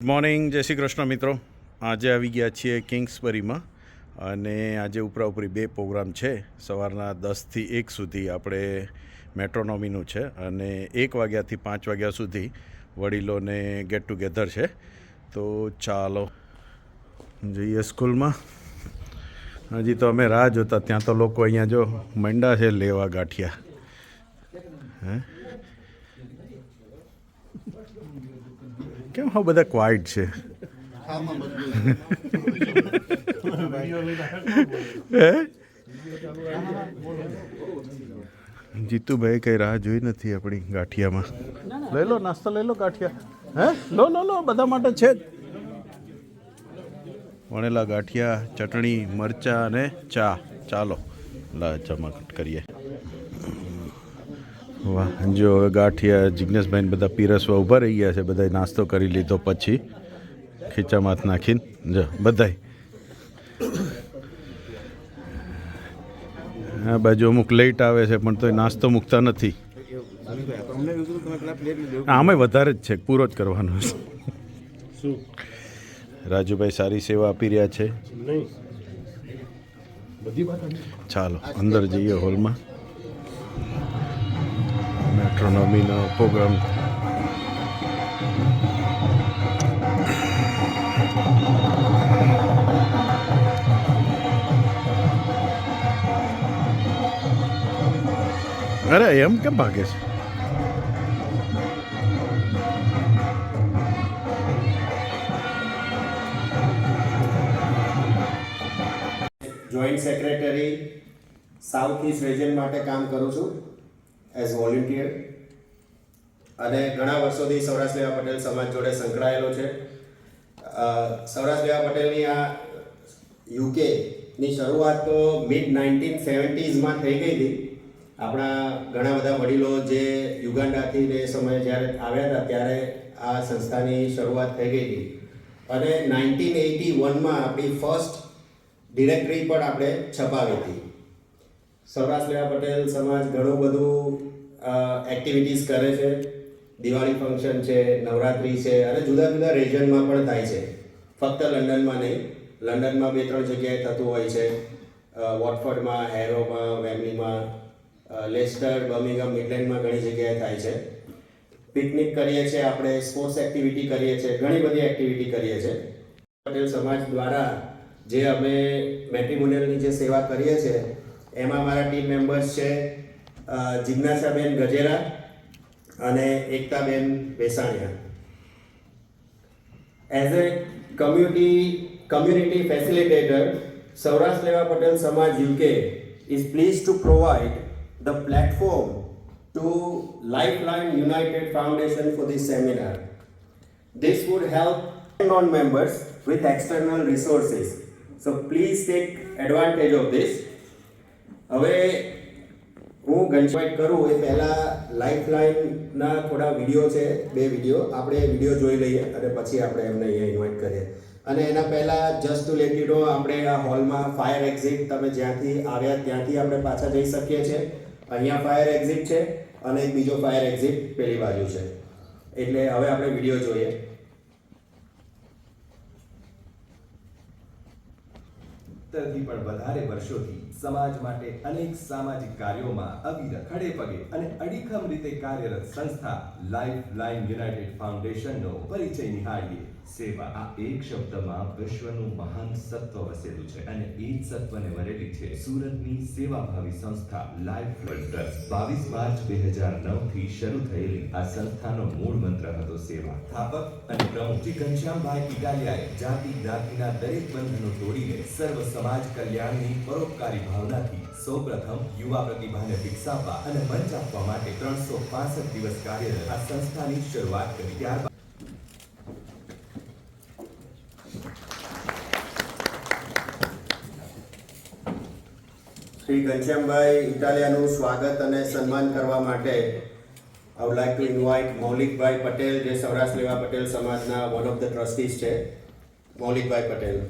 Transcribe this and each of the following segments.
Good morning, જય શ્રી કૃષ્ણ મિત્રો. આજે આવી ગયા છીએ કિંગ્સબરીમાં અને આજે ઉપરાઉપરી બે પ્રોગ્રામ છે. સવારના 10થી 1 સુધી આપણે મેટ્રોનોમીનું છે અને 1 વાગ્યાથી 5 વાગ્યા સુધી વડીલોને ગેટ ટુગેધર છે. તો ચાલો જઈએ સ્કૂલમાં. હજી તો અમે રાહ જોતા, ત્યાં તો લોકો અહીંયા જો મંડા છે લેવા ગાંઠિયા. હે કેમ હા બધા ક્વાઇટ છે? જીતુભાઈ કઈ રાહ જોઈ નથી આપણી ગાંઠિયામાં. લઈ લો નાસ્તો, લઈ લો ગાંઠિયા. હે લો લો લો, બધા માટે છે જ. વણેલા ગાંઠિયા, ચટણી, મરચાં અને ચા. ચાલો જમા કરીએ. વાહ, જો હવે ગાંઠિયા જિજ્ઞેશભાઈને બધા પીરસવા ઊભા રહી ગયા છે. બધાએ નાસ્તો કરી લીધો પછી ખીચામાં હાથ નાખીને જો બધાય. આ બાજુ અમુક લેટ આવે છે પણ તોય નાસ્તો મૂકતા નથી. આમે વધારે જ છે, પૂરો જ કરવાનો છે. રાજુભાઈ સારી સેવા આપી રહ્યા છે. ચાલો અંદર જઈએ હોલમાં. મેટ્રોનોમીનો પ્રોગ્રામ અરે એમ કેમ ભાગે છે? Joint secretary south East region માટે કામ કરું છું એઝ વોલેન્ટિયર અને ઘણા વર્ષોથી સૌરાષ્ટ્ર લેવા પટેલ સમાજ જોડે સંકળાયેલો છે. સૌરાષ્ટ્ર લેવા પટેલની આ યુકેની શરૂઆત તો મિડ 1970s થઈ ગઈ હતી. આપણા ઘણા બધા વડીલો જે યુગાન્ડાથી એ સમયે જ્યારે આવ્યા હતા ત્યારે આ સંસ્થાની શરૂઆત થઈ ગઈ હતી અને 1981માં આપણી ફર્સ્ટ ડિરેક્ટરી પણ આપણે છપાવી હતી. સૌરાષ્ટ્ર લેવા પટેલ સમાજ ઘણું બધું એક્ટિવિટીઝ કરે છે. દિવાળી ફંક્શન છે, નવરાત્રિ છે અને જુદા જુદા રિજનમાં પણ થાય છે. ફક્ત લંડનમાં નહીં, લંડનમાં 2-3 જગ્યાએ થતું હોય છે. વોટફોર્ડમાં, હેરોમાં, વેમલીમાં, લેસ્ટર, બર્મિંગહામ, મિડલેન્ડમાં ઘણી જગ્યાએ થાય છે. પિકનિક કરીએ છીએ આપણે, સ્પોર્ટ્સ એક્ટિવિટી કરીએ છીએ, ઘણી બધી એક્ટિવિટી કરીએ છીએ. પટેલ સમાજ દ્વારા જે અમે મેટ્રિમોનિયલની જે સેવા કરીએ છીએ એમાં મારા ટીમ મેમ્બર્સ છે જિજ્ઞાસાબેન ગજેરા અને એકતાબેન Vesaniya. As a community facilitator, Saurashtra Leva Patel સમાજ UK is pleased to provide the platform to Lifeline United Foundation for this seminar. This would help non-members with external resources. So please take advantage of this. હવે હું ગંજવાઈટ કરું એ પહેલાં લાઈફલાઇનના થોડા video છે, 2 video. આપણે એ video જોઈ લઈએ અને પછી આપણે એમને અહીંયા ઇન્વાઇટ કરીએ. અને એના પહેલાં just to let you know, આપણે આ હોલમાં ફાયર એક્ઝિટ, તમે જ્યાંથી આવ્યા ત્યાંથી આપણે પાછા જઈ શકીએ છીએ. અહીંયા ફાયર એક્ઝિટ છે અને એક બીજો ફાયર એક્ઝિટ પેલી બાજુ છે. એટલે હવે આપણે વિડીયો જોઈએ. થી પણ વધારે વર્ષોથી સમાજ માટે અનેક સામાજિક કાર્યોમાં અવિરત ખડે પગે અને અડીખમ રીતે કાર્યરત સંસ્થા લાઈફલાઈન યુનાઇટેડ ફાઉન્ડેશનનો પરિચય નિહાળીએ. સેવા આ એક શબ્દમાં વિશ્વનું મહાન સત્વ વસેલું છે અને એ જ સત્વને વરેલી છે સુરતની સેવાભાવી સંસ્થા લાઈફલાઈન ટ્રસ્ટ. 22 માર્ચ 2009 થી શરૂ થયેલી આ સંસ્થાનો મૂળ મંત્ર હતો સેવા. સ્થાપક અને પ્રમુખ શ્રી ઘનશ્યામભાઈ ઇટાલિયાએ જાતિ જ્ઞાતિના દરેક બંધનો તોડીને સર્વ સમાજ કલ્યાણની પરોપકારી ભાવનાથી સૌપ્રથમ યુવા પ્રતિભાને વિકસાવવા અને મંચ આપવા માટે 365 દિવસ કાર્યરત આ સંસ્થાની શરૂઆત કરી. ત્યારબાદ શ્રી ઘનશ્યામભાઈ ઇટાલિયાનું સ્વાગત અને સન્માન કરવા માટે I would like to invite મૌલિકભાઈ Patel, જે સૌરાષ્ટ્ર લેવા પટેલ સમાજના વન ઓફ ધ ટ્રસ્ટીઝ છે. મૌલિકભાઈ પટેલ.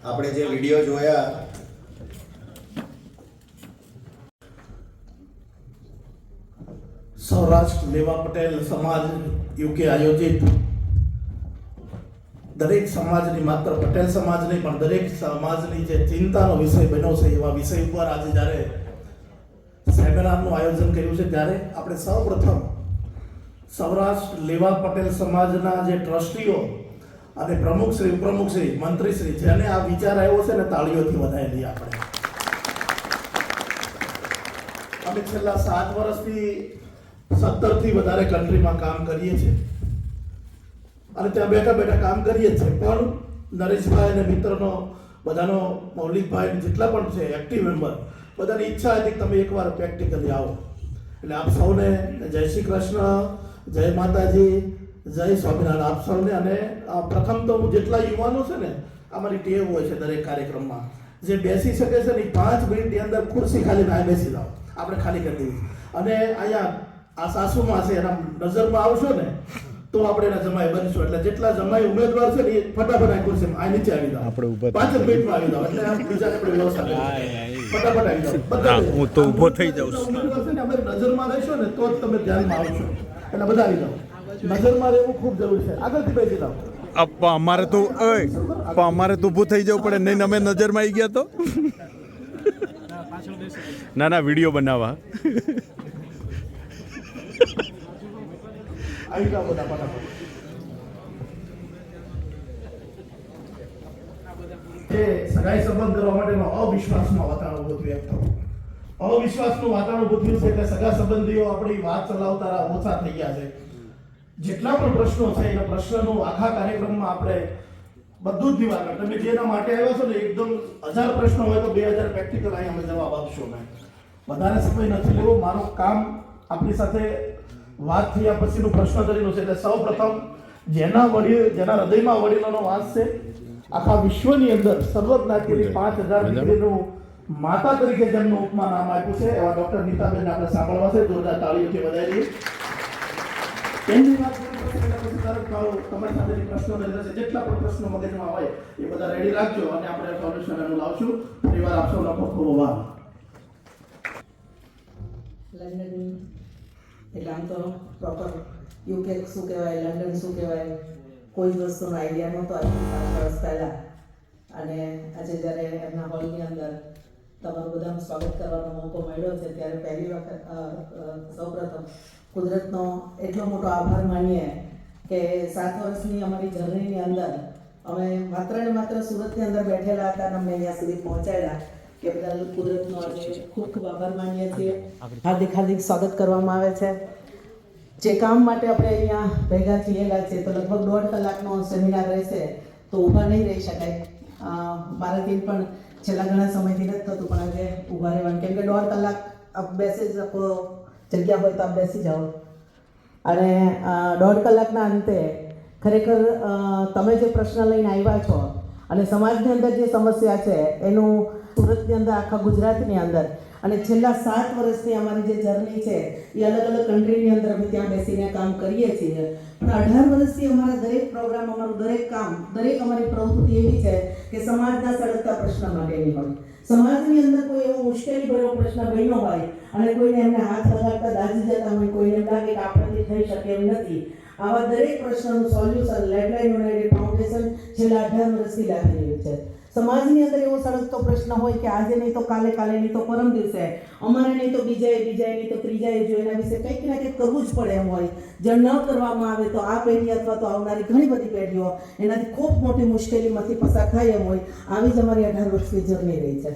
આપણે જે વિડીયો જોયા સૌરાષ્ટ્ર લેવા પટેલ સમાજ યુકે આયોજિત દરેક સમાજની, માત્ર પટેલ સમાજ નહીં પણ દરેક સમાજની જે ચિંતાનો વિષય બન્યો છે એવા વિષય ઉપર આજે જ્યારે સેમિનારનું આયોજન કર્યું છે ત્યારે આપણે સૌપ્રથમ સૌરાષ્ટ્ર લેવા પટેલ સમાજના જે ટ્રસ્ટીઓ અને પ્રમુખશ્રી, ઉપપ્રમુખશ્રી, મંત્રીશ્રી જેને આ વિચાર આવ્યો છે ને તાળીઓથી વધાવી લઈએ આપણે. અમે છેલ્લા 7 વર્ષથી 17 થી વધારે કન્ટ્રીમાં કામ કરીએ છીએ અને ત્યાં બેઠા બેઠા કામ કરીએ જ છે. પણ નરેશભાઈ અને મિત્રનો બધાનો, મૌલિકભાઈ જેટલા પણ છે એક્ટિવ મેમ્બર, બધાની ઈચ્છા હતી કે તમે એકવાર પ્રેક્ટિકલી આવો. એટલે આપ સૌને જય શ્રી કૃષ્ણ, જય માતાજી, જય સ્વામિનારાયણ આપ સૌને. અને પ્રથમ તો હું જેટલા યુવાનો છે ને, અમારી ટેવ હોય છે દરેક કાર્યક્રમમાં જે બેસી શકે છે ને 5 મિનિટની અંદર ખુરશી ખાલી ના બેસી જાઓ, આપણે ખાલી કરી દેવી. અને અહીંયા આ સાસુમાં છે એના નજરમાં આવશો ને તો આપણે એના જમાઈ બનશું. એટલે જેટલા જમાઈ ઉમેદવાર છે ને એ ફટાફટ આ ખુરશીમાં આ નીચે આવી જાઓ, આપણે ઊભા 5 જ મિનિટમાં આવી જાઓ. એટલે આ બીજાને આપણે વ્યવસ્થા કરી ફટાફટ આવી જાઓ. હા, હું તો ઊભો થઈ જાઉં છું. ઉમેદવાર છે ને અમારી નજરમાં રહેશો ને તો જ તમે ધ્યાનમાં આવશો. એટલે બધા આવી જાઓ. નજરમાં રહેવું ખૂબ જરૂરી છે. આગળથી બેસી જાઓ. અમારે તો અમારે તો ઊભું થઈ જવું પડે, નહીં અમે નજરમાં આવી ગયા તો. ના ના, વિડીયો બનાવવા. આવી જાઓ બધા ફટાફટ. જે સગાઈ સંબંધ કરવા માટેનો અવિશ્વાસનું વાતાવરણ ઊભું થયું એમ થયું. અવિશ્વાસનું વાતાવરણ ઊભું થયું છે એટલે સગા સંબંધીઓ આપણી વાત ચલાવતા ઓછા થઈ ગયા છે. જેટલા પણ પ્રશ્નો છે એના પ્રશ્નનું આખા કાર્યક્રમમાં આપણે બધું જ નિવારણ. તમે જેના માટે આવ્યા છો ને, એકદમ 1000 પ્રશ્નો હોય તો 2000 પ્રેક્ટિકલ અહીં અમે જવાબ આપશો. મેં વધારે સમય નથી લેવો. મારું કામ આપણી સાથે વાત થયા પછીનું પ્રશ્ન કરીનું છે. એટલે સૌ પ્રથમ જેના હૃદયમાં વડીલોનો વાસ છે, આખા વિશ્વની અંદર સર્વજ્ઞાતિની 5000 દીકરીનું માતા તરીકે જેમનું ઉપમા નામ આપ્યું છે એવા ડોક્ટર નીતાબેન આપણે સાંભળવા છે. જોરદાર તાળીઓથી વધારીએ. એમની વાત તમારી સાથેની પ્રશ્નો રહેશે. જેટલા પણ પ્રશ્નો મગજમાં હોય એ બધા રેડી રાખજો અને આપણે સોલ્યુશન એનું લાવશું. પરિવાર આપ સૌનો ખૂબ ખૂબ આભાર. લંડન એટલે આમ તો પ્રોપર યુકે શું કહેવાય, લંડન શું કહેવાય, કોઈ જ વસ્તુનો આઈડિયા નહોતો આજથી 7 વર્ષ પહેલાં. અને આજે જ્યારે એમના હોલની અંદર તમારું બધાનું સ્વાગત કરવાનો મોકો મળ્યો છે ત્યારે પહેલી વખત સૌપ્રથમ કુદરતનો એટલો મોટો આભાર માનીએ કે 7 વર્ષની અમારી જર્નીની અંદર અમે માત્ર ને માત્ર સુરતની અંદર બેઠેલા હતા અને અમને અહીંયા સુધી પહોંચાડ્યા કે બદલ કુદરતનો આજે ખૂબ ખૂબ આભાર માનીએ છીએ. હાર્દિક હાર્દિક સ્વાગત કરવામાં આવે છે. જે કામ માટે આપણે અહીંયા ભેગા થયેલા છે તો લગભગ 1.5 કલાકનો સેમિનાર રહેશે તો ઊભા નહીં રહી શકાય. મારાથી પણ છેલ્લા ઘણા સમયથી નથી થતું પણ આજે ઊભા રહેવાનું, કેમ કે 1.5 કલાક આપ બેસી શકો, જગ્યા હોય તો આપ બેસી જાઓ. અને 1.5 કલાકના અંતે ખરેખર તમે જે પ્રશ્ન લઈને આવ્યા છો અને સમાજની અંદર જે સમસ્યા છે એનું સુરતની અંદર, આખા ગુજરાતની અંદર અને છેલ્લા 7 વર્ષની અમારી જે જર્ની છે એ અલગ અલગ કન્ટ્રીની અંદર અમે ત્યાં બેસીને કામ કરીએ છીએ. પણ 18 વર્ષથી અમારા દરેક પ્રોગ્રામ, અમારું દરેક કામ, દરેક અમારી પ્રવૃત્તિ એવી છે કે સમાજના સળગતા પ્રશ્ન માટેની હોય. સમાજની અંદર કોઈ એવો મુશ્કેલીભર્યો પ્રશ્ન બન્યો હોય અને કોઈને એમને હાથ લગાડતા દાઝી જતા હોય, કોઈને એમ લાગે કે આપણાથી થઈ શકે એમ નથી, આવા દરેક પ્રશ્નનું સોલ્યુશન લાઇફલાઇન યુનાઇટેડ ફાઉન્ડેશન છેલ્લા 18 વર્ષથી લાવી રહ્યું છે. સમાજની અંદર એવો સળગતો પ્રશ્ન હોય કે આજે નહીં તો કાલે, કાલે નહીં તો પરમ દિવસે, અમારે નહીં તો બીજાએ નહીં તો ત્રીજાએ જો એના વિશે કંઈક ના કંઈક કરવું જ પડે એમ હોય. જો ન કરવામાં આવે તો આ પેઢી અથવા તો આવનારી ઘણી બધી પેઢીઓ એનાથી ખૂબ મોટી મુશ્કેલીમાંથી પસાર થાય એમ હોય. આવી જ અમારી 18 વર્ષની જર્ની રહી છે.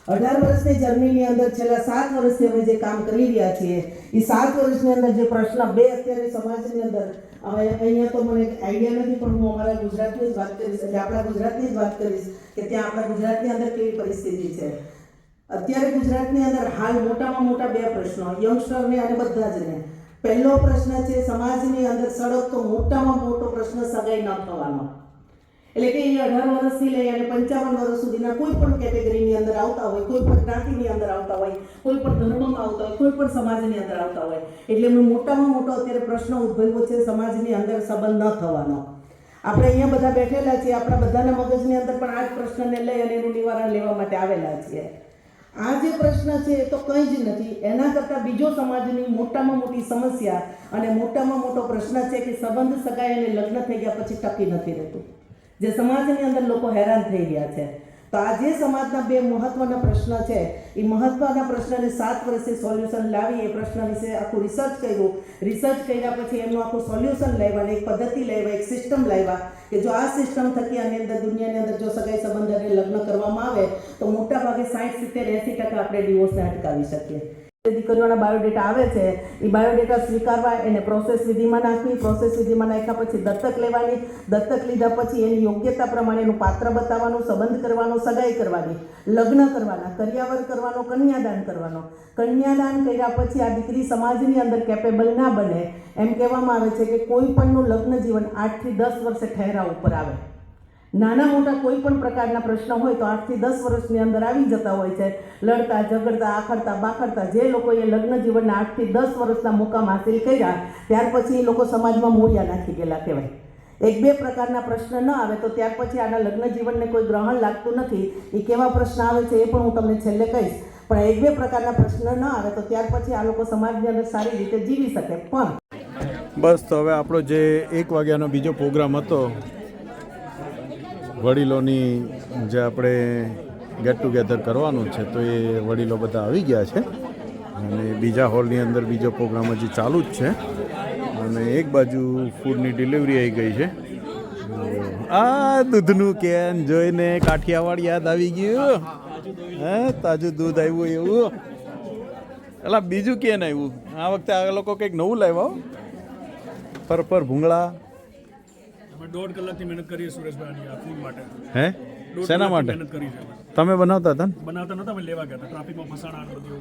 18 વર્ષની જર્નીની અંદર છેલ્લા 7 વર્ષથી અમે જે કામ કરી રહ્યા છીએ એ 7 વર્ષની અંદર જે પ્રશ્ન બે અત્યારે સમાજની અંદર, હવે અહીંયા તો મને આઈડિયા નથી પણ હું અમારા ગુજરાતની જ વાત કરીશ, એટલે આપણા ગુજરાતની જ વાત કરીશ કે ત્યાં આપણા ગુજરાતની અંદર કેવી પરિસ્થિતિ છે. અત્યારે ગુજરાતની અંદર હાલ મોટામાં મોટા 2 પ્રશ્નો યંગસ્ટરને અને બધા જ ને. પહેલો પ્રશ્ન છે સમાજની અંદર સળગતો મોટામાં મોટો પ્રશ્ન સગાઈ ન થવાનો. એટલે કે એ 18 વર્ષથી લઈ અને 55 વર્ષ સુધીના કોઈ પણ કેટેગરીની અંદર આવતા હોય, કોઈ પણ જ્ઞાતિની અંદર આવતા હોય, કોઈ પણ ધર્મમાં આવતા હોય, કોઈ પણ સમાજની અંદર આવતા હોય, એટલે એમનો મોટામાં મોટો અત્યારે પ્રશ્ન ઉદ્ભવ્યો છે સમાજની અંદર સંબંધ ન થવાનો. આપણે અહીંયા બધા બેઠેલા છીએ, આપણા બધાના મગજની અંદર પણ આ જ પ્રશ્નને લઈ અને એનું નિવારણ લેવા માટે આવેલા છીએ. આ જે પ્રશ્ન છે એ તો કંઈ જ નથી. એના કરતાં બીજો સમાજની મોટામાં મોટી સમસ્યા અને મોટામાં મોટો પ્રશ્ન છે કે સંબંધ સગાઈ અને લગ્ન થઈ ગયા પછી ટકી નથી રહેતું, જે સમાજની અંદર લોકો હેરાન થઈ ગયા છે. તો આ જે સમાજના બે મહત્વના પ્રશ્ન છે એ મહત્વના પ્રશ્નને 7 વર્ષે સોલ્યુશન લાવી એ પ્રશ્ન વિશે આખું રિસર્ચ કર્યું. રિસર્ચ કર્યા પછી એમનું આખું સોલ્યુશન લાવ્યા, એક પદ્ધતિ લાવ્યા, એક સિસ્ટમ લાવ્યા કે જો આ સિસ્ટમ થકી આની અંદર દુનિયાની અંદર જો સગાઈ સંબંધ અને લગ્ન કરવામાં આવે તો મોટા ભાગે 60-70-80% આપણે ડિવોર્સને અટકાવી શકીએ. દીકરીઓના બાયોડેટા આવે છે એ બાયોડેટા સ્વીકારવા, એને પ્રોસેસ વિધિમાં નાખવી, પ્રોસેસ વિધિમાં નાખ્યા પછી દત્તક લેવાની, દત્તક લીધા પછી એની યોગ્યતા પ્રમાણે એનું પાત્ર બતાવવાનું, સંબંધ કરવાનો, સગાઈ કરવાની, લગ્ન કરવાના, કરિયાવર કરવાનો, કન્યાદાન કરવાનો. કન્યાદાન કર્યા પછી આ દીકરી સમાજની અંદર કેપેબલ ના બને એમ કહેવામાં આવે છે કે કોઈ પણનું લગ્ન જીવન 8 થી 10 વર્ષે ઠહેરા ઉપર આવે. નાના મોટા કોઈ પણ પ્રકારના પ્રશ્ન હોય તો 8 થી 10 વર્ષની અંદર આવી જતા હોય છે. લડતા ઝઘડતા આખડતા બાખડતા જે લોકોએ લગ્ન જીવનના 8 થી 10 વર્ષના મુકામ હાસિલ કર્યા ત્યાર પછી એ લોકો સમાજમાં મૂળિયા નાખી ગયેલા કહેવાય. 1-2 પ્રકારના પ્રશ્ન ન આવે તો ત્યાર પછી આના લગ્ન જીવનને કોઈ ગ્રહણ લાગતું નથી. એ કેવા પ્રશ્ન આવે છે એ પણ હું તમને છેલ્લે કહીશ, પણ 1-2 પ્રકારના પ્રશ્ન ન આવે તો ત્યાર પછી આ લોકો સમાજની અંદર સારી રીતે જીવી શકે. પણ બસ તો હવે આપણો જે 1 વાગ્યાનો બીજો પ્રોગ્રામ હતો વડીલોની જે આપણે ગેટ ટુગેધર કરવાનું છે તો એ વડીલો બધા આવી ગયા છે અને બીજા હોલની અંદર બીજો પ્રોગ્રામ હજી ચાલુ જ છે અને એક બાજુ ફૂડની ડિલિવરી આવી ગઈ છે. આ દૂધનું કેન જોઈને કાઠિયાવાડ યાદ આવી ગયું. હે, તાજું દૂધ આવ્યું એવું. એટલે બીજું કેન આવ્યું આ વખતે? આ લોકો કંઈક નવું લાવ્યા પર ભૂંગળા. 1.5 કલાકથી મહેનત કરીએ સુરેશભાઈ આ ફૂડ માટે. હે, શેના માટે મહેનત કરી છે. તમે બનાવતા હતા ને? બનાવતા નતા, અમે લેવા ગયા હતા. ટ્રાફિકમાં ફસાણા અને બધું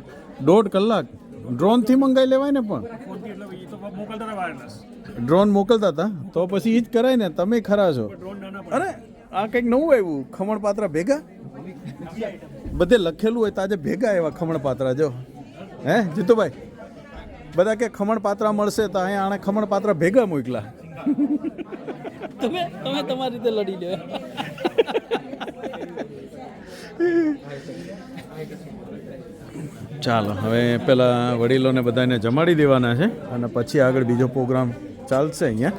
1.5 કલાક ડ્રોનથી મંગાવી લેવાય ને? પણ ફોનથી એટલે એ તો મોકલતા હતા વાયરલેસ. ડ્રોન મોકલતા હતા તો પછી એ જ કરાય ને. તમે ખરા છો. ડ્રોન નાના અરે આ કંઈક નવું આવ્યું, ખમણ પાત્રા ભેગા. બધે લખેલું હોય તો આજે ભેગા આવ્યા ખમણ પાત્રા. જો હે જીતુભાઈ, બધા કે ખમણ પાત્રા મળશે તો અહીંયા આણે ખમણ પાત્રા ભેગા મોકલા. તમે તમારી રીતે લડી લો. ચાલો હવે પેલા વડીલોને બધાને જમાડી દેવાના છે અને પછી આગળ બીજો પ્રોગ્રામ ચાલશે અહીંયા.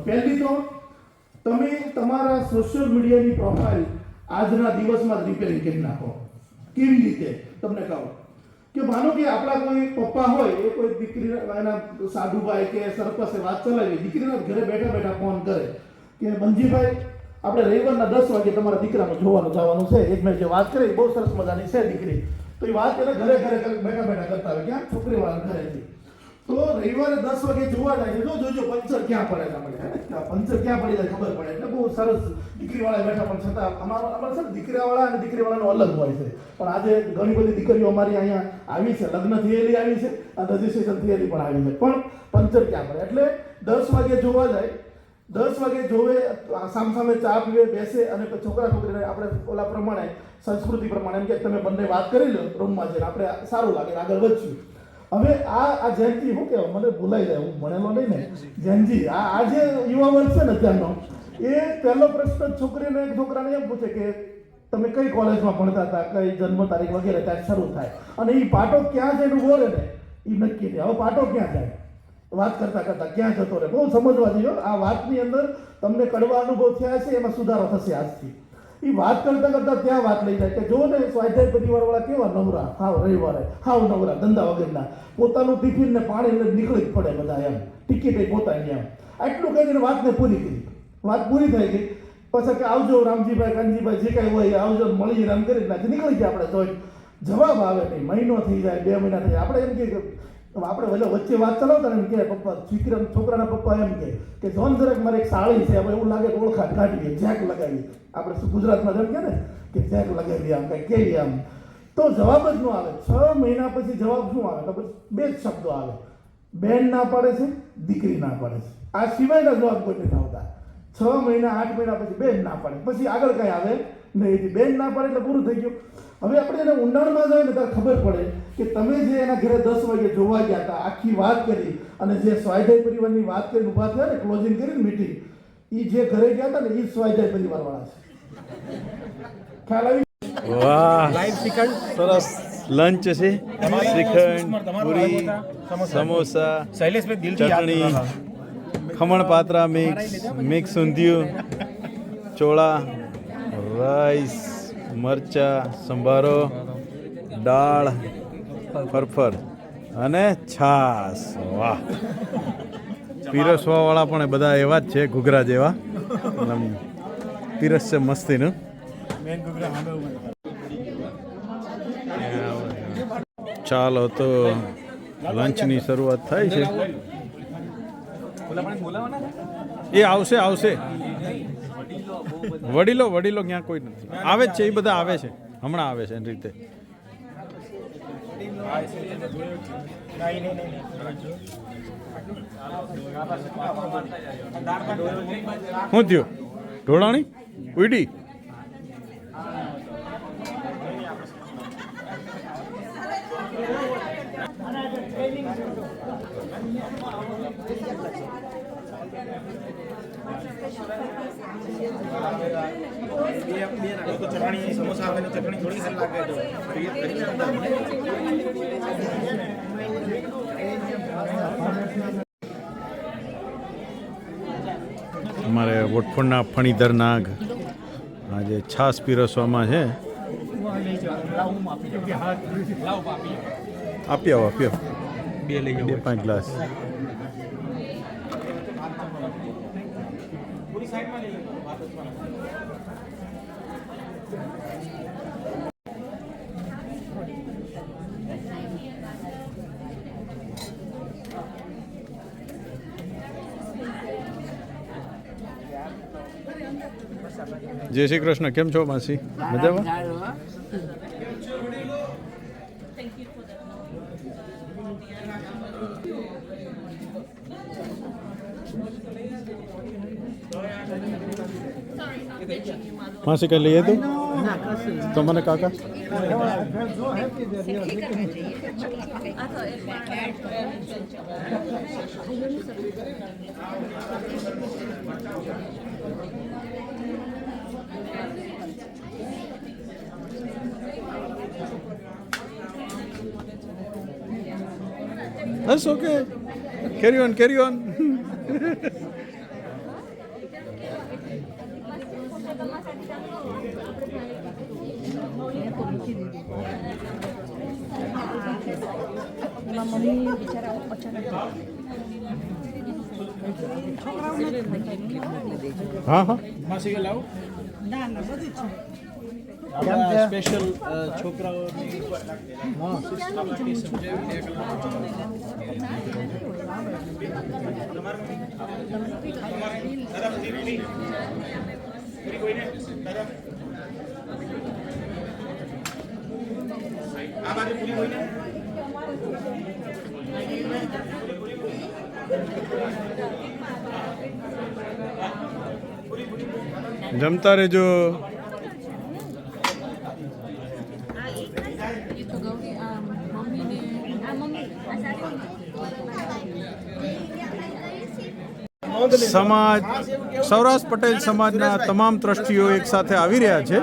પહેલી તો તમે તમારા સોશિયલ મીડિયાની પ્રોફાઇલ આજના દિવસમાં જ રિપેરિંગ કરી નાખો. કેવી રીતે તમને કહું કે માનો કે આપણા કોઈ પપ્પા હોય એ કોઈ દીકરી એના સાધુભાઈ કે સરપસે વાત ચલાવી, દીકરીના ઘરે બેઠા બેઠા ફોન કરે કે મંજીભાઈ આપણે રવિવારના 10 વાગે તમારા દીકરાનું જોવાનું જવાનું છે. એક મેં જે વાત કરી બહુ સરસ મજાની છે દીકરી, તો એ વાત એને ઘરે બેઠા બેઠા કરતા હોય. ક્યાં? છોકરીવાળા ઘરેથી. તો રવિવારે 10 વાગે જોવા જાય છે. જોજો પંચર ક્યાં પડે આપણે, પંચર ક્યાં પડી જાય ખબર પડે. એટલે બહુ સરસ દીકરીવાળા બેઠા, પણ છતાં અમારે છે ને દીકરીવાળા અને દીકરીવાળાનો અલગ હોય છે. પણ આજે ઘણી બધી દીકરીઓ અમારી અહીંયા આવી છે, લગ્ન થયેલી આવી છે અને રજીસ્ટ્રેશન થયેલી પણ આવી છે, પણ પંચર ક્યાં પડે. એટલે 10 વાગે જોવા જાય, 10 વાગે જોવે, સામે ચા પીવે, બેસે અને છોકરા છોકરીને આપણે ઓલા પ્રમાણે સંસ્કૃતિ પ્રમાણે એમ કે તમે બંને વાત કરી લો રૂમમાં જઈને, આપણે સારું લાગે આગળ વધશું. હવે આ જેનજી શું કહેવાય, મને ભૂલાઈ જાય, હું ભણેલો નહીં ને. જેનજી આ જે યુવા વર્ગ છે ને અત્યારનો, એ પહેલો પ્રશ્ન છોકરીને એક છોકરાને એમ પૂછે કે તમે કઈ કોલેજમાં ભણતા હતા, કઈ જન્મ તારીખ વગેરે ત્યાં શરૂ થાય. અને એ પાટો ક્યાં જઈને ઉભો રહે ને એ નક્કી નહીં. હવે પાટો ક્યાં જાય, વાત કરતા કરતા ક્યાં જતો રહે. બહુ સમજવા જોઈએ. આ વાતની અંદર તમને કડવા અનુભવ થયા છે, એમાં સુધારો થશે આજથી. એ વાત કરતા કરતા ત્યાં વાત લઈ જાય કે જો ને સ્વાધ્યાય પરિવારવાળા કેવા નવરા, હાવ રવિવારે હાવ નવરા, ધંધા વગરના, પોતાનું ટિફિન ને પાણી લઈને નીકળી જ પડે બધા એમ, ટિકિટ પોતાની એમ. આટલું કહીને વાતને પૂરી કરી. વાત પૂરી થઈ ગઈ પછી કે આવજો રામજીભાઈ, કાનજીભાઈ, જે કાંઈ હોય આવજો, મળી રામ કરી નીકળી ગયા આપણે. તો જવાબ આવે નહીં. મહિનો થઈ જાય, 2 મહિના થઈ જાય. આપણે એમ કે આપણે વચ્ચે વાત ચલાવતા ને એમ કે પપ્પા છોકરાના પપ્પા એમ કે જોન જરાક મારે એક સાળી છે, હવે એવું લાગે કે ઓળખાણ કાઢીએ, જેક લગાવી. આપણે ગુજરાતમાં જેમ કે ને કે જેક લગાવી આમ કંઈ કેવી આમ, તો જવાબ જ ન આવે. 6 મહિના પછી જવાબ શું આવે ખબર? 2 જ શબ્દો આવે, બેન ના પાડે છે, દીકરી ના પાડે છે. આ સિવાયના જવાબ કોઈ નથી આવતા. 6 મહિના 8 મહિના પછી બેન ના પાડે, પછી આગળ કઈ આવે નહીં. બેન ના પાડે એટલે પૂરું થઈ ગયું. હવે આપણે એને ઊંડાણમાં જાય ને ત્યારે ખબર પડે કે તમે જે એના ઘરે 10 વાગે જોવા ગયા હતા, આખી વાત કરી અને જે સ્વાધ્યાય પરિવારની વાત કરીને ઊભા થયા ને ક્લોઝિંગ કરીને મીટિંગ, એ જે ઘરે ગયા હતા ને એ જ સ્વાધ્યાય પરિવારવાળા છે. ખ્યાલ આવી? વાહ સરસ લંચ છે. શ્રીખંડ, પૂરી, સમોસા, ચટણી, ખમણ પાત્રા મિક્સ ઊંધિયું, ચોળા, રાઈસ, મરચા, સંભારો, દાળ, ફરફર અને છાસ. વાહ, પીરસવાવાળા પણ બધા એવા જ છે, ઘૂઘરા જેવા. પીરસ છે મસ્તીનું. ચાલો તો લંચની શરૂઆત થાય છે. એ આવશે આવશે. વડીલો ક્યાં કોઈ નથી. આવે જ છે, એ બધા આવે છે, હમણાં આવે છે એની રીતે. શું થયું? ઢોળાણી ઉડી? અમારે વોટફોર્ડના ફણીધર નાગ આજે છાસ પીરસવામાં છે. આપી આવો 2-5 ગ્લાસ. જય શ્રી કૃષ્ણ. કેમ છો માસી? મજામાં? માસી કઈ લઈએ તું તમને કાકા? That's okay. Carry on. હા માસી કે લાવો સ્પેશિયલ છોકરાઓની જમતા રહેજો. સમાજ સૌરાષ્ટ્ર પટેલ સમાજના તમામ ટ્રસ્ટીઓ એક સાથે આવી રહ્યા છે,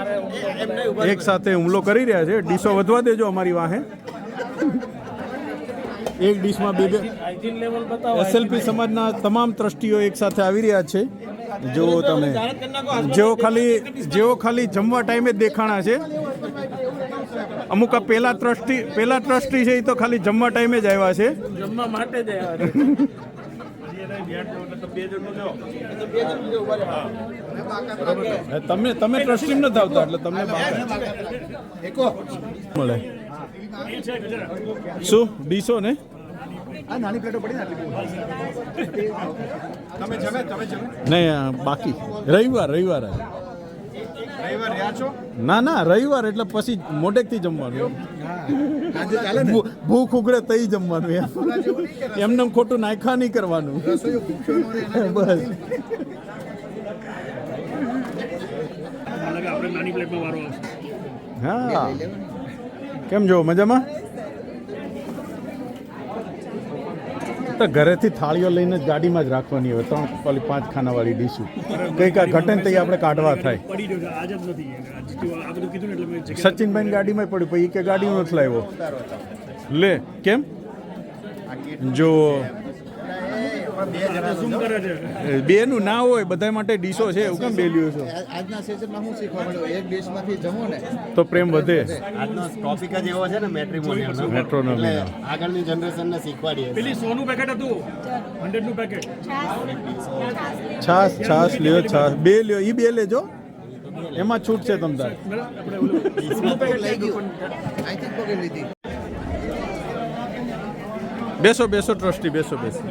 એક સાથે હુમલો કરી રહ્યા છે. ડીશો વધવા દેજો અમારી વાહે. એક ડીશમાં બે SLP સમાજના તમામ ટ્રસ્ટીઓ એક સાથે આવી રહ્યા છે. જો તમે જેઓ ખાલી જમવા ટાઈમે જ દેખાણા છે. અમુક આ પેલા ટ્રસ્ટી છે એ તો ખાલી જમવા ટાઈમે જ આવ્યા છે. જમવા માટે જ આવ્યા તમે ટ્રસ્ટી નથી આવતા એટલે તમને મળે શું ડીશો ને નહીં બાકી રવિવાર ના રવિવાર એટલે પછી મોડેકથી જમવાનું. ભૂખ ઉઘડે તઈ જમવાનું. એમને ખોટું નાખા નહીં કરવાનું. બસ હા. કેમ છો? મજામાં? તો ઘરેથી થાળીઓ લઈને જ ગાડીમાં જ રાખવાની હોય 3 ઓલી 5 ખાનાવાળી ડીશું કંઈક આ ઘટે ને તો આપણે કાઢવા થાય. પડી ગયો છે આજ જ નથી આજ આ બધું કીધું ને એટલે મેં જગ્યા સચિનભાઈ ગાડીમાં પડ્યું પછી કે ગાડીમાં નથી લાવ્યો લે કેમ જો શું કરે છે બેનું ના હોય બધા માટે ડીશો છે એવું કેમ બે લ્યો છો આજના સેશનમાં શું શીખવા મળ્યું એક ડિશમાંથી જમો ને તો પ્રેમ વધે. આજનો ટોપિક જ એવો છે ને મેટ્રિમોનિયલનો. મેટ્રોનોમી એટલે આગળની જનરેશનને શીખવાડીએ. પેલી 100 નું પેકેટ હતું 100 નું પેકેટ છાસ લ્યો છાસ બે લ્યો ઈ બે લેજો એમાં છૂટ છે તમ તાર. આપણે ઓલું 100 નું પેકેટ લઈ ગયું અહીંથી જ પકડી લીધી બેસો બેસો ટ્રસ્ટી બેસો બેસો.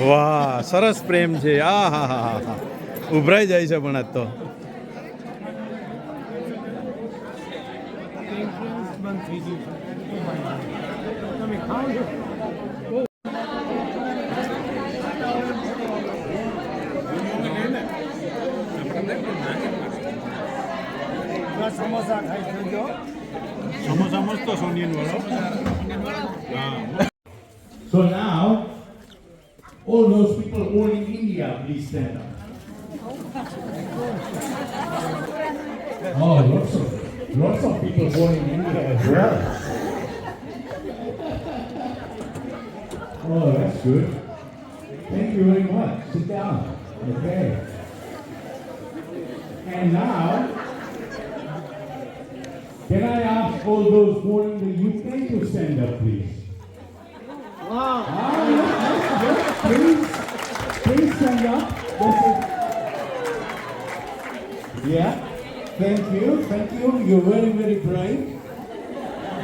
વાહ સરસ પ્રેમ છે આ હા હા હા હા ઉભરાઈ જાય છે પણ આજ તો સમોસા મસ્ત સોનિયન વાળો. So now, all those people born in India, please stand up. Oh, lots of people born in India as well. Oh, that's good. Thank you very much. Sit down. Okay. And now, can I ask all those born in the UK to stand up, please? Wow. Please stand up. That's it. Yeah. Thank you. You're very, very brave.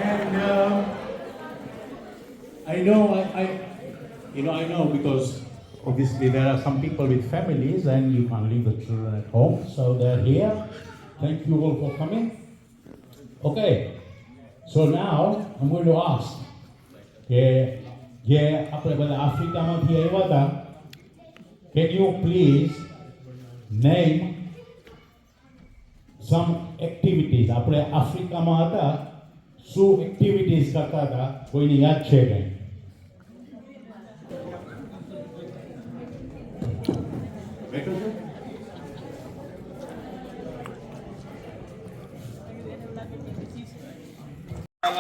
And I know because obviously there are some people with families and you can't leave the children at home, so they're here. Thank you all for coming. Okay. So now I'm going to ask. જે આપણે બધા આફ્રિકામાંથી આવ્યા હતા can you please name some activities આપણે આફ્રિકામાં હતા શું એક્ટિવિટીઝ કરતા હતા કોઈની યાદ છે કંઈ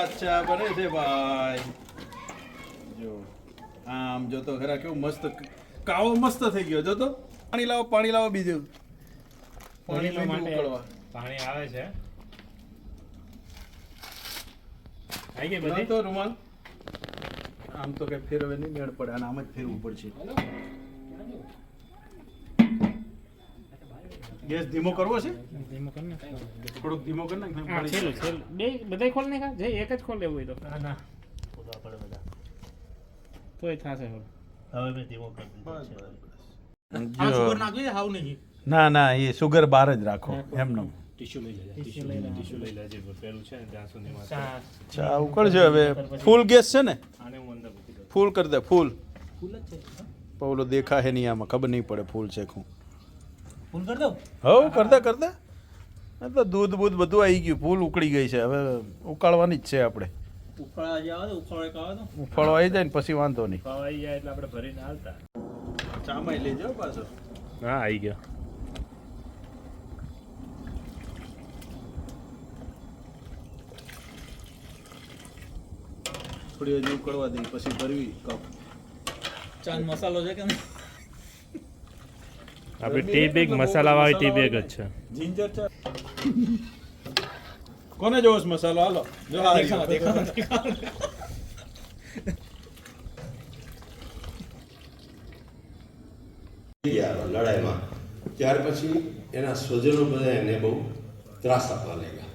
અચ્છા બને છે ભાઈ જો આમ જો તો ખરા કેવું મસ્ત કાવો મસ્ત થઈ ગયો જો તો પાણી લાવો બીજું પાણી ઉકળવા પાણી આવે છે આવી ગઈ ના બધી તો રૂમાલ આમ તો કઈ ફેરવે નહીં મેળ પડે અને આમ જ ફેરવું પડશે ગેસ ધીમો કરવો છે ધીમો કર ને થોડુંક ધીમો કર નાખ હા છેલ્લું બે બધાય ખોલ નાખા જે એક જ ખોલ લેવું હોય તો ના તોય થશે હવે મેં ધીમો કરી દીધો ના ના એ સુગર બાર જ રાખો એમનો ટીશ્યુ લઈ લેજે પેલું છે ને ત્યાં સુધીમાં ચા ઉકળશે હવે ફૂલ ગેસ છે ને આને હું અંદર મૂકી દઉં ફૂલ કરી દે ફૂલ પૌલો દેખાય નહીં આમાં ખબર નહીં પડે ફૂલ છે હું ફૂલ કરી દઉં હવ કર દે આ તો દૂધ બૂધ બધું આવી ગયું ફૂલ ઉકળી ગઈ છે હવે ઉકાળવાની જ છે આપણે ઉફાળા જે આવે તો ઉફાળો કાવા તો ઉફાળો આવી જાય ને પછી વાંધો નહીં ખવાઈ જાય એટલે આપણે ભરીને હાલતા ચામાં લેજો પાછો હા આવી ગયો થોડી હજી ઉકળવા દઈ પછી ભરવી કપ ચાંદ મસાલો છે કે આપણે ટી બેગ મસાલા વાળી ટી બેગ જ છે જિંજર ચા કોને જોશ મસાલો હાલો જો આ લડાઈમાં ત્યાર પછી એના સ્વજનો બધા એને બહુ ત્રાસ આપવા લાગ્યા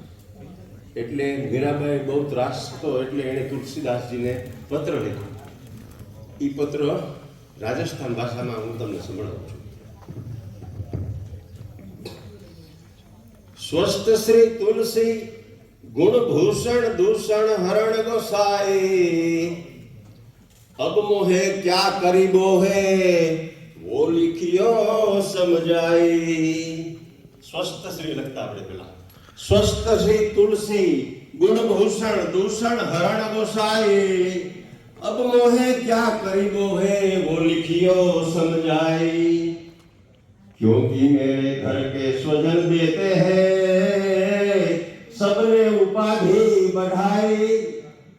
એટલે મીરાબાઈ બહુ ત્રાસ હતો એટલે એણે તુલસીદાસજીને પત્ર લખ્યો એ પત્ર રાજસ્થાન ભાષામાં હું તમને સંભળાવું છું સ્વસ્થ શ્રી તુલસી ગુણ ભૂષણ દૂષણ હરણ गोसाई अब मोहे क्या करीबो है वो लिखियो समझाई स्वस्थ श्री લખતા આપણે પેલા સ્વસ્થ શ્રી તુલસી गुणभूषण दूषण हरण गोसाई, अब मोहे क्या करीबो है वो लिखियो समझाई। क्योंकि मेरे घर के स्वजन देते हैं सबने उपाधि बढ़ाई।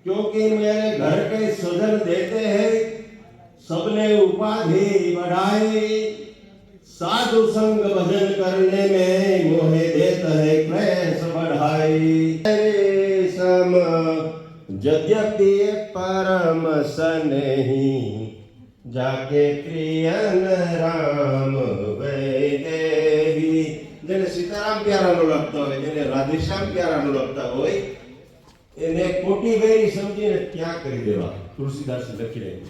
क्योंकि मेरे घर के स्वजन देते हैं सबने उपाधि बढ़ाई। साधु संग भजन करने में मोहे देता है क्लेश बढ़ाई। सम यद्यपि परम स्नेही जाके प्रियन राम वैदेही। जेने सीताराम प्यारानो लगता હોય, જેને રાધેશ્યામ પ્યારાનો लगता હોય, એને ખોટી વેરી સમજીને ત્યાં કરી દેવા તુલસીદાસે લખી રાખ્યું।